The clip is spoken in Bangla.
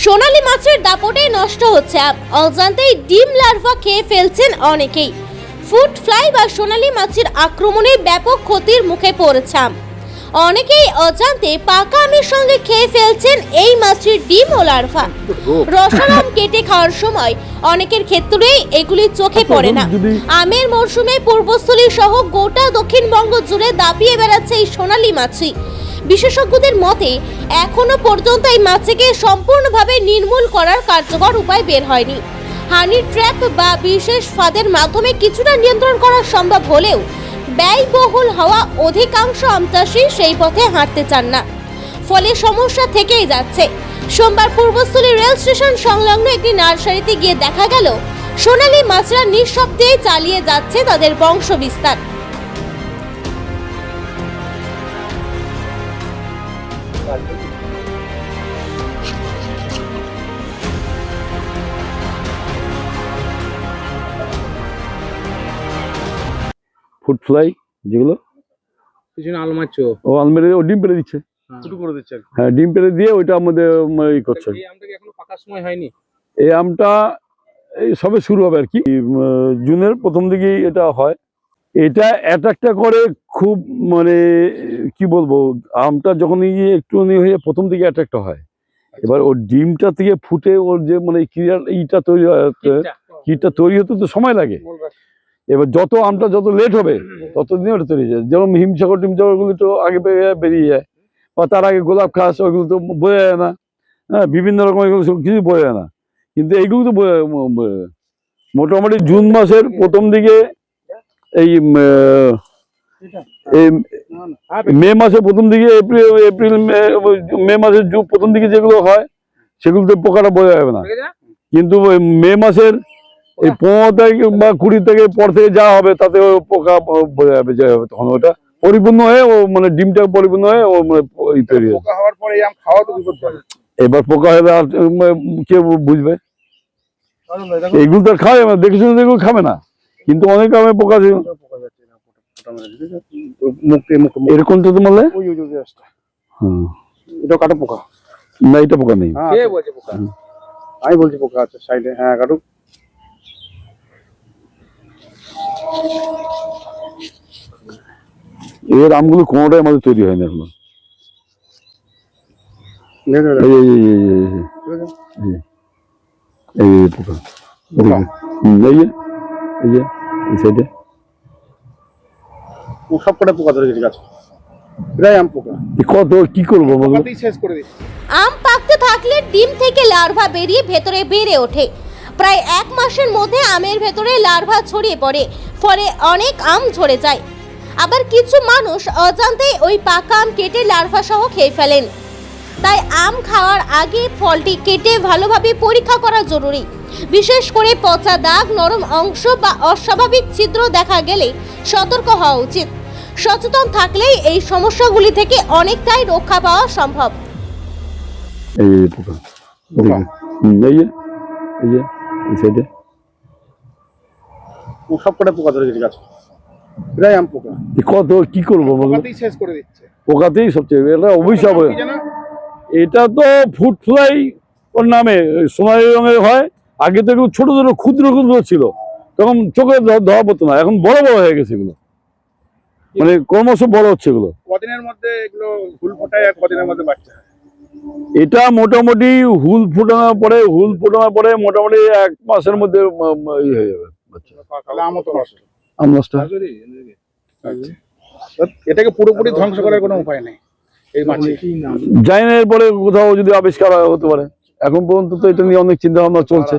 সোনালী মাছের দাপটে নষ্ট হচ্ছে আম। অজান্তেই ডিম লার্ভা খেয়ে ফেলছেন অনেকেই। ফুড ফ্লাই বা সোনালী মাছের আক্রমণে ব্যাপক ক্ষতির মুখে পড়েছে আম। অনেকেই অজান্তে পাকা আমের সঙ্গে খেয়ে ফেলছেন এই মাছের ডিম ও লার্ভা। রসাল আম কেটে খাওয়ার সময় অনেকের ক্ষেত্রেই এগুলি চোখে পড়ে না। আমের মরশুমে পূর্বস্থলী সহ গোটা দক্ষিণবঙ্গ জুড়ে দাপিয়ে বেড়াচ্ছে এই সোনালী মাছই। বিশেষজ্ঞদের মতে এখনো পর্যন্ত এই মাছকে সম্পূর্ণভাবে নির্মূল করার কার্যকর উপায় বের হয়নি। হানি ট্র্যাপ বা বিশেষ ফাঁদের মাধ্যমে কিছুটা নিয়ন্ত্রণ করা সম্ভব হলেও ব্যয়বহুল হওয়া অধিকাংশ আম চাষি সেই পথে হাঁটতে চান না, ফলে সমস্যা থেকেই যাচ্ছে। সোমবার পূর্বস্থলী রেল স্টেশন সংলগ্ন একটি নার্সারিতে গিয়ে দেখা গেল সোনালী মাছরা নিঃশব্দে চালিয়ে যাচ্ছে তাদের বংশ বিস্তার। ফুড ফ্লাই যেগুলো পিছনে আলমাচ্ছ ও আলমারি ও ডিম পেড়ে দিচ্ছে, শুরু করে দিচ্ছে আর কি। হ্যাঁ ডিম পেড়ে দিয়ে ওইটা আমাদের ই করছে। এই আমটা কি এখনো পাকার সময় হয়নি? এই আমটা এই সবে শুরু হবে আর কি, জুনের প্রথম দিকেই এটা হয়। এটা অ্যাটাকটা করে খুব, মানে কি বলবো, আমটা যখন একটু হয়ে প্রথম দিকে অ্যাটাকটা হয়। এবার ওর ডিমটা থেকে ফুটে ওর যে মানে ইটা তৈরি হয়, কিটটা তৈরি হতে তো সময় লাগে। এবার যত আমটা যত লেট হবে ততদিন ওটা তৈরি হয়ে যায়। যেমন হিমসাগর টিমসাগরগুলো তো আগে বেরিয়ে যায়, বা তার আগে গোলাপ খাস, ওইগুলো তো বোঝা যায় না। হ্যাঁ, বিভিন্ন রকম এগুলো কিছু বোঝা যায় না, কিন্তু এইগুলো তো মোটামুটি জুন মাসের প্রথম দিকে, এই মে মাসের প্রথম দিকে, এপ্রিল মে মাসের প্রথম দিকে যেগুলো হয় সেগুলোতে পোকাটা বোঝা যাবে না। কিন্তু ওই মে মাসের এই 15 তারিখ বা 20 তারিখের পর থেকে যা হবে তাতে পোকা বোঝা যাবে, যা হবে তখন ওটা পরিপূর্ণ হয়ে ও মানে ডিমটা পরিপূর্ণ হয়ে ও মানে তৈরি হয়। এবার পোকা হয়ে কে বুঝবে? এইগুলো তো খায়, দেখে শুনে এগুলো খাবে না, কিন্তু অনেক আমে পোকা ছিল। এরকম তো তোমার এটা কাটো পোকা না, এটা পোকা নেই। আমি বলছি পোকা আছে সাইডে। হ্যাঁ কাটুক। এর আমগুলো কোনোটাই আমাদের তৈরি হয়নি এখনো। এই পোকা, এই সাইডে সবকটা পোকা ধরে গেছে গাছে। এটাই আম পোকা। কত কি করবো, শেষ করে দিচ্ছি। আম পাকতে থাকলে ডিম থেকে লার্ভা বেরিয়ে ভেতরে বেড়ে ওঠে। প্রায় 1 মাসের মধ্যে আমের ভেতরে লার্ভা ছড়িয়ে পড়ে, ফলে অনেক আম ঝরে যায়। আবার কিছু মানুষ অজান্তেই ওই পাকা আম কেটে লার্ভা সহ খেয়ে ফেলেন। তাই আম খাওয়ার আগে ফলটি কেটে ভালোভাবে পরীক্ষা করা জরুরি। বিশেষ করে পচা দাগ, নরম অংশ বা অস্বাভাবিক ছিদ্র দেখা গেলে সতর্ক হওয়া উচিত। সচেতন থাকলেই এই সমস্যাগুলি থেকে অনেকটাই রক্ষা পাওয়া সম্ভব। এই পোকা, এই সাইডে সবকটা পোকা ধরে গেছে গাছে। এটাই আম পোকা। কত কি করবো, শেষ করে দিচ্ছে। পোকাতেই সবচেয়ে এটা অভিশাপ। এটা তো ফুড ফ্লাই ওর নামে, সোনালী রঙের হয়। আগে তো একটু ছোট ছোট ক্ষুদ্র ক্ষুদ্র ছিল, তখন চোখে ধরা পড়তো না, এখন বড় বড় হয়ে গেছে এগুলো, মানে ক্রমশ বড় হচ্ছে এগুলো। কদিনের মধ্যে এগুলো ফুল ফোটায় আর কদিনের মধ্যে বাচ্চা? এটা মোটামুটি হুল ফোটানোর পরে মোটামুটি 1 মাসের মধ্যে হয়ে যাবে বাচ্চা। আম নষ্ট। এটাকে পুরোপুরি ধ্বংস করার কোনো উপায় নেই। এই মাছি জানি না এরপরে কোথাও যদি আবিষ্কার হতে পারে। এখন পর্যন্ত তো এটা নিয়ে অনেক চিন্তা ভাবনা চলছে।